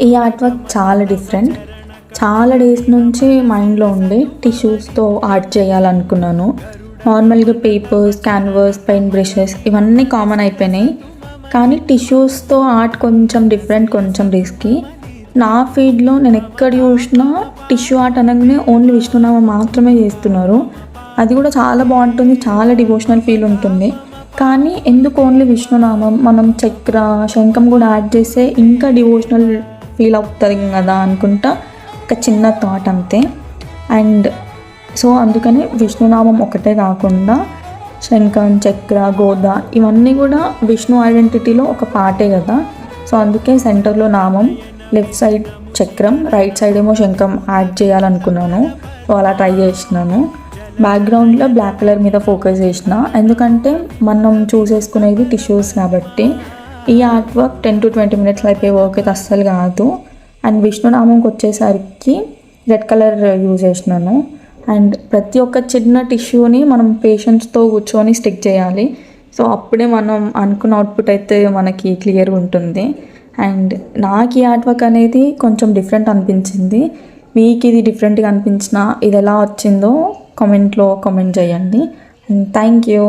ఈ art work చాలా different. చాలా డేస్ నుంచి మైండ్లో ఉండి టిష్యూస్తో ఆర్ట్ చేయాలనుకున్నాను. నార్మల్గా పేపర్స్, క్యాన్వాస్, పెయింట్ బ్రషెస్ ఇవన్నీ కామన్ అయిపోయినాయి. కానీ టిష్యూస్తో ఆర్ట్ కొంచెం డిఫరెంట్, కొంచెం రిస్కీ. నా ఫీల్డ్లో నేను ఎక్కడ చూసినా టిష్యూ ఆర్ట్ అనగానే ఓన్లీ విష్ణునామం మాత్రమే చేస్తున్నారు. అది కూడా చాలా బాగుంటుంది, చాలా డివోషనల్ ఫీల్ ఉంటుంది. కానీ ఎందుకు ఓన్లీ విష్ణునామం, మనం చక్ర, శంఖం కూడా యాడ్ చేస్తే ఇంకా డివోషనల్ ఫీల్ అవుతుంది కదా అనుకుంటా ఒక చిన్న థాట్ అంతే. అండ్ సో అందుకని విష్ణునామం ఒకటే కాకుండా శంఖం, చక్ర, గోద ఇవన్నీ కూడా విష్ణు ఐడెంటిటీలో ఒక పార్టే కదా. సో అందుకే సెంటర్లో నామం, లెఫ్ట్ సైడ్ చక్రం, రైట్ సైడ్ ఏమో శంఖం యాడ్ చేయాలనుకున్నాను. సో అలా ట్రై చేసినాను. బ్యాక్గ్రౌండ్లో బ్లాక్ కలర్ మీద ఫోకస్ చేసిన, ఎందుకంటే మనం చూసేసుకునేది టిష్యూస్ కాబట్టి. ఈ ఆర్ట్ వర్క్ 10 to 20 minutes అయిపోయే వర్క్ అయితే అస్సలు కాదు. అండ్ విష్ణునామంకి వచ్చేసరికి రెడ్ కలర్ యూజ్ చేసినాను. అండ్ ప్రతి ఒక్క చిన్న టిష్యూని మనం పేషెన్స్తో కూర్చొని స్టిక్ చేయాలి. సో అప్పుడే మనం అనుకున్న అవుట్పుట్ అయితే మనకి క్లియర్గా ఉంటుంది. అండ్ నాకు ఈ ఆర్ట్ వర్క్ అనేది కొంచెం డిఫరెంట్ అనిపించింది. మీకు ఇది డిఫరెంట్గా అనిపించినా ఇది ఎలా వచ్చిందో కామెంట్లో కామెంట్ చేయండి. And thank you.